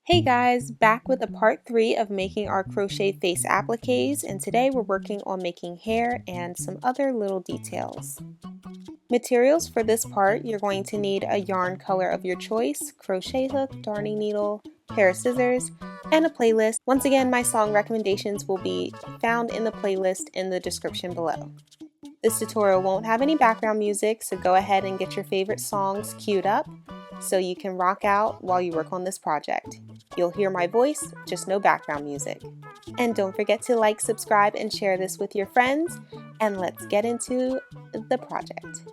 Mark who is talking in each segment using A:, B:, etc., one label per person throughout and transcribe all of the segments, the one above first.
A: Hey guys, back with a part 3 of making our crochet face appliques, and today we're working on making hair and some other little details. Materials for this part, you're going to need a yarn color of your choice, crochet hook, darning needle, pair of scissors, and a playlist. Once again, my song recommendations will be found in the playlist in the description below. This tutorial won't have any background music, so go ahead and get your favorite songs queued up so you can rock out while you work on this project. You'll hear my voice, just no background music. And don't forget to like, subscribe, and share this with your friends, and let's get into the project.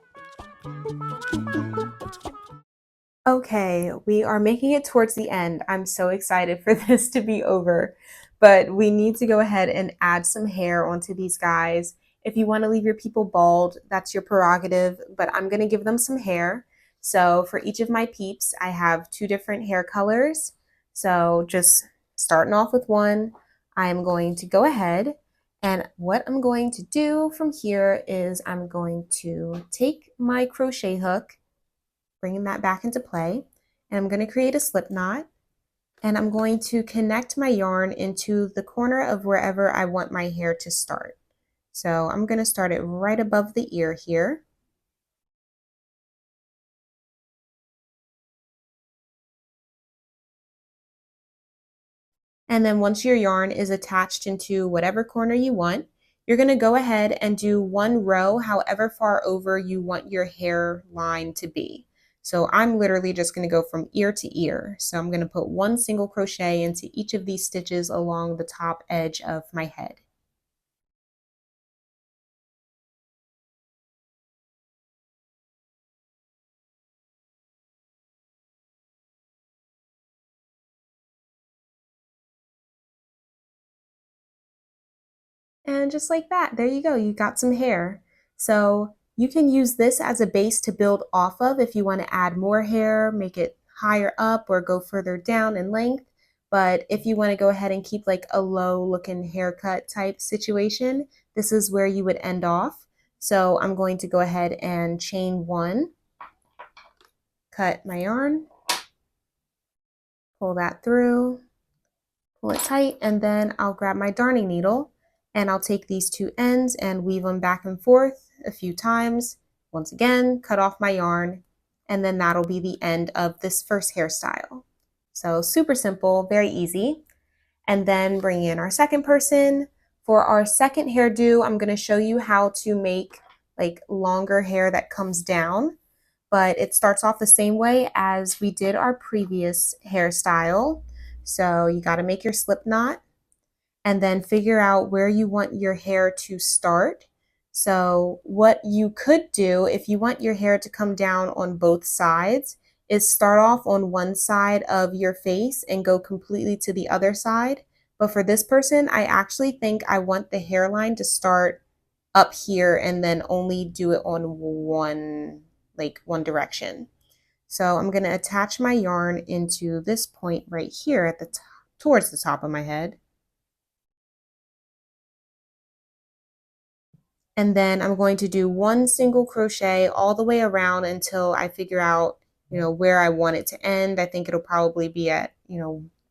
A: Okay, we are making it towards the end. I'm so excited for this to be over, but we need to go ahead and add some hair onto these guys. If you want to leave your people bald, that's your prerogative, but I'm going to give them some hair. So for each of my peeps, I have 2 different hair colors. So just starting off with one, I'm going to go ahead and what I'm going to do from here is I'm going to take my crochet hook, bringing that back into play, and I'm going to create a slip knot, and I'm going to connect my yarn into the corner of wherever I want my hair to start. So I'm going to start it right above the ear here. And then once your yarn is attached into whatever corner you want, you're going to go ahead and do 1 row however far over you want your hair line to be. So I'm literally just going to go from ear to ear. So I'm going to put 1 single crochet into each of these stitches along the top edge of my head. And just like that, there you go, you got some hair. So you can use this as a base to build off of if you want to add more hair, make it higher up or go further down in length. But if you want to go ahead and keep like a low looking haircut type situation, this is where you would end off. So I'm going to go ahead and chain 1, cut my yarn, pull that through, pull it tight, and then I'll grab my darning needle and I'll take these 2 ends and weave them back and forth a few times. Once again, cut off my yarn, and then that'll be the end of this first hairstyle. So super simple, very easy. And then bring in our second person. For our second hairdo, I'm going to show you how to make like longer hair that comes down, but it starts off the same way as we did our previous hairstyle. So you got to make your slip knot and then figure out where you want your hair to start. So what you could do if you want your hair to come down on both sides is start off on one side of your face and go completely to the other side. But for this person, I actually think I want the hairline to start up here and then only do it on one direction. So I'm going to attach my yarn into this point right here at the towards the top of my head. And then I'm going to do 1 single crochet all the way around until I figure out, where I want it to end. I think it'll probably be at,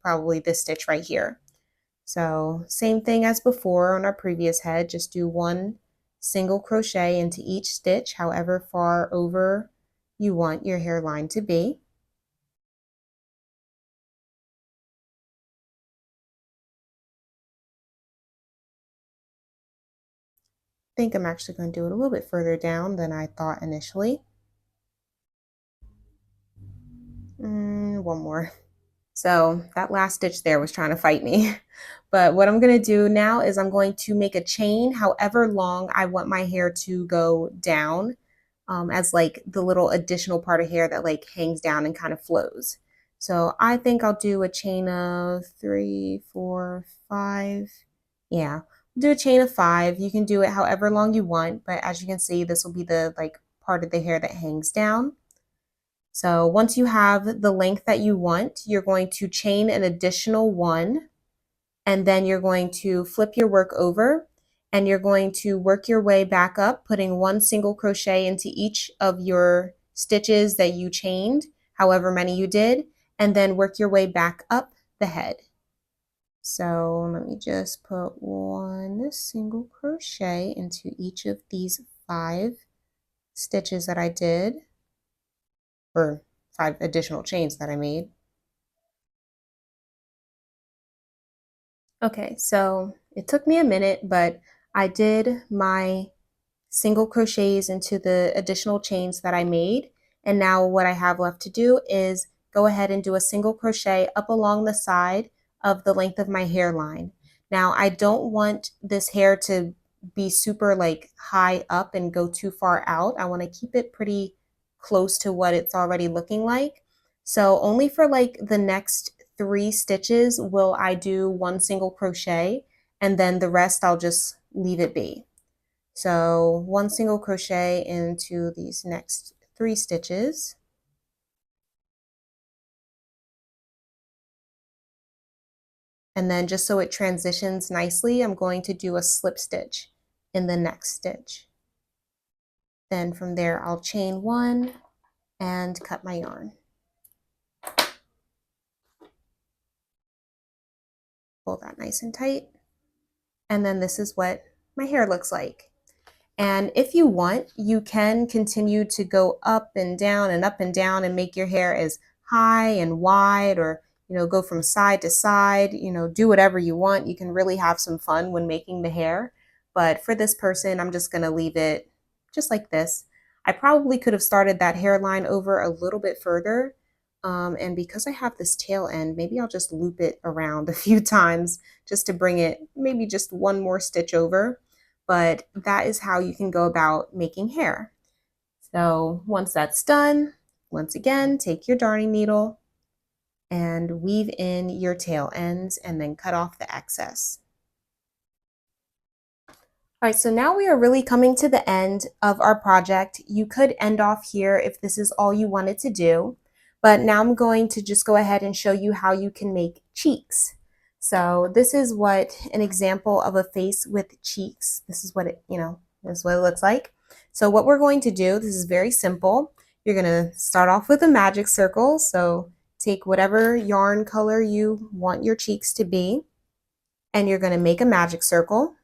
A: probably this stitch right here. So same thing as before on our previous head, just do 1 single crochet into each stitch, however far over you want your hairline to be. I think I'm actually going to do it a little bit further down than I thought initially. One more. So that last stitch there was trying to fight me. But what I'm going to do now is I'm going to make a chain however long I want my hair to go down, as like the little additional part of hair that like hangs down and kind of flows. So I think I'll do a chain of 3, 4, 5. Yeah, do a chain of 5. You can do it however long you want, but as you can see, this will be the like part of the hair that hangs down. So once you have the length that you want, you're going to chain an additional 1, and then you're going to flip your work over and you're going to work your way back up, putting 1 single crochet into each of your stitches that you chained, however many you did, and then work your way back up the head. So let me just put one single crochet into each of these 5 stitches that I did, or 5 additional chains that I made. Okay, so it took me a minute, but I did my single crochets into the additional chains that I made. And now what I have left to do is go ahead and do a single crochet up along the side of the length of my hairline. Now I don't want this hair to be super like high up and go too far out. I want to keep it pretty close to what it's already looking like. So only for like the next 3 stitches will I do one single crochet, and then the rest I'll just leave it be. So one single crochet into these next 3 stitches. And then just so it transitions nicely, I'm going to do a slip stitch in the next stitch. Then from there, I'll chain 1 and cut my yarn. Pull that nice and tight. And then this is what my hair looks like. And if you want, you can continue to go up and down and up and down and make your hair as high and wide, or go from side to side, do whatever you want. You can really have some fun when making the hair. But for this person, I'm just going to leave it just like this. I probably could have started that hairline over a little bit further. And because I have this tail end, maybe I'll just loop it around a few times just to bring it maybe just one more stitch over. But that is how you can go about making hair. So once that's done, once again, take your darning needle and weave in your tail ends and then cut off the excess. All right, so now we are really coming to the end of our project. You could end off here if this is all you wanted to do, but now I'm going to just go ahead and show you how you can make cheeks. So this is what an example of a face with cheeks. This is what this is what it looks like. So what we're going to do, this is very simple. You're going to start off with a magic circle. So take whatever yarn color you want your cheeks to be, and you're going to make a magic circle.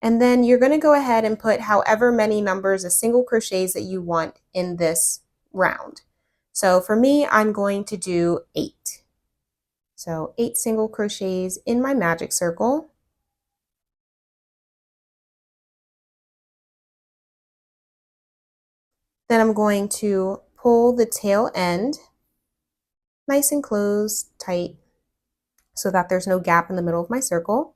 A: And then you're going to go ahead and put however many numbers of single crochets that you want in this round. So for me, I'm going to do 8. So 8 single crochets in my magic circle. Then I'm going to pull the tail end nice and close, tight, so that there's no gap in the middle of my circle.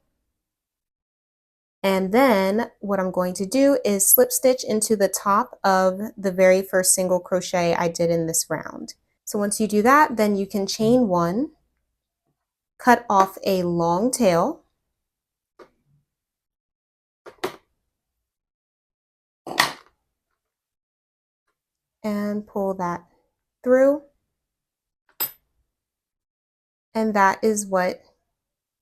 A: And then what I'm going to do is slip stitch into the top of the very first single crochet I did in this round. So once you do that, then you can chain 1, cut off a long tail, and pull that through. And that is what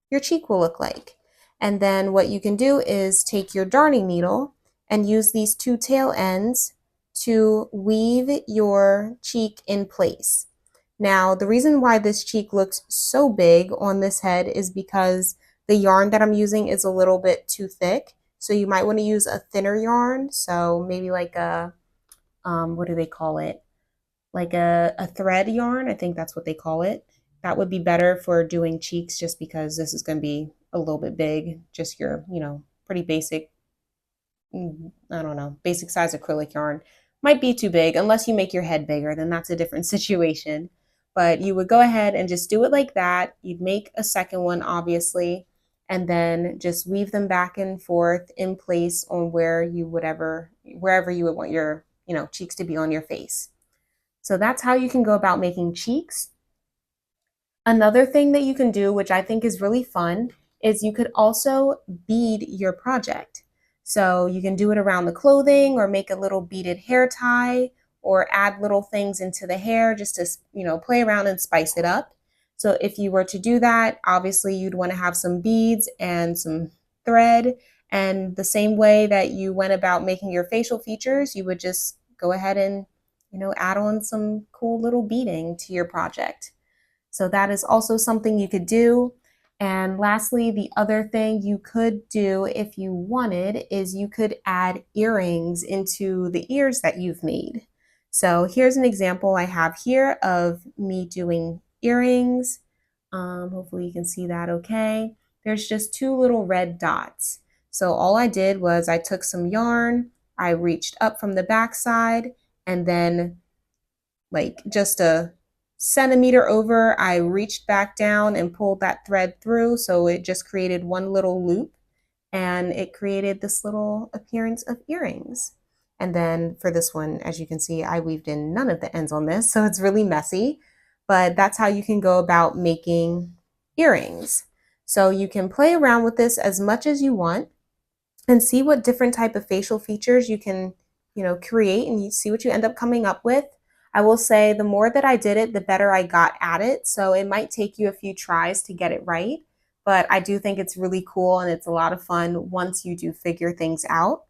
A: your cheek will look like. And then what you can do is take your darning needle and use these 2 tail ends to weave your cheek in place. Now, the reason why this cheek looks so big on this head is because the yarn that I'm using is a little bit too thick. So you might want to use a thinner yarn. So maybe like a, what do they call it? Like a thread yarn. I think that's what they call it. That would be better for doing cheeks, just because this is going to be a little bit big. Just your, pretty basic, I don't know, basic size acrylic yarn. Might be too big. Unless you make your head bigger, then that's a different situation. But you would go ahead and just do it like that. You'd make a second one, obviously, and then just weave them back and forth in place on wherever you would want your, cheeks to be on your face. So that's how you can go about making cheeks. Another thing that you can do, which I think is really fun, is you could also bead your project. So you can do it around the clothing, or make a little beaded hair tie, or add little things into the hair just to, play around and spice it up. So if you were to do that, obviously you'd want to have some beads and some thread. And the same way that you went about making your facial features, you would just go ahead and, add on some cool little beading to your project. So that is also something you could do. And lastly, the other thing you could do if you wanted is you could add earrings into the ears that you've made. So here's an example I have here of me doing earrings. Hopefully you can see that okay. There's just two little red dots. So all I did was I took some yarn, I reached up from the back side, and then like just a centimeter over, I reached back down and pulled that thread through. So it just created one little loop and it created this little appearance of earrings. And then for this one, as you can see, I weaved in none of the ends on this, so it's really messy, but that's how you can go about making earrings. So you can play around with this as much as you want and see what different type of facial features you can, create, and you see what you end up coming up with. I will say the more that I did it, the better I got at it. So it might take you a few tries to get it right, but I do think it's really cool and it's a lot of fun once you do figure things out.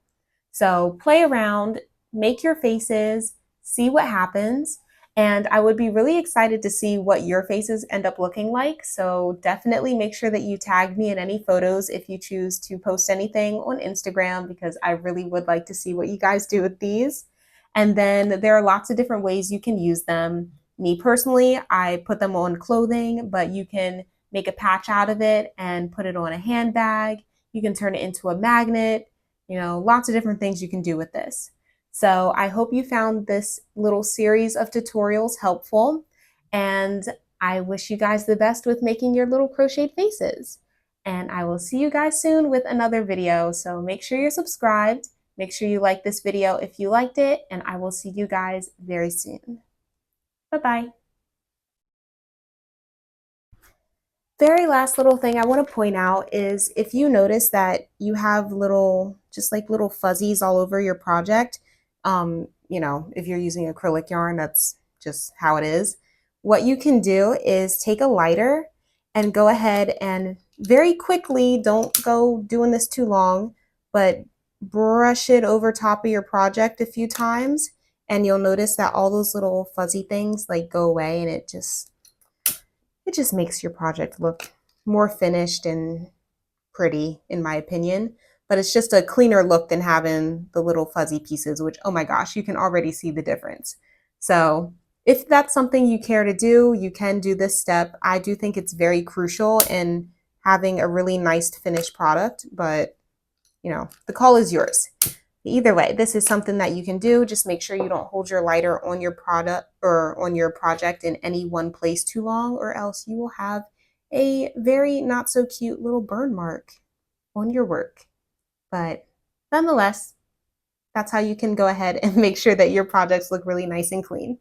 A: So play around, make your faces, see what happens. And I would be really excited to see what your faces end up looking like. So definitely make sure that you tag me in any photos if you choose to post anything on Instagram, because I really would like to see what you guys do with these. And then there are lots of different ways you can use them. Me personally, I put them on clothing, but you can make a patch out of it and put it on a handbag. You can turn it into a magnet. Lots of different things you can do with this. So I hope you found this little series of tutorials helpful, and I wish you guys the best with making your little crocheted faces. And I will see you guys soon with another video. So make sure you're subscribed. Make sure you like this video if you liked it, and I will see you guys very soon. Bye-bye. Very last little thing I want to point out is if you notice that you have just like little fuzzies all over your project, if you're using acrylic yarn, that's just how it is. What you can do is take a lighter and go ahead and very quickly, don't go doing this too long, but brush it over top of your project a few times, and you'll notice that all those little fuzzy things like go away, and it just makes your project look more finished and pretty, in my opinion. But it's just a cleaner look than having the little fuzzy pieces, which, oh my gosh, you can already see the difference. So if that's something you care to do, you can do this step. I do think it's very crucial in having a really nice finished product, but the call is yours. Either way, this is something that you can do. Just make sure you don't hold your lighter on your product or on your project in any one place too long, or else you will have a very not so cute little burn mark on your work. But nonetheless, that's how you can go ahead and make sure that your projects look really nice and clean.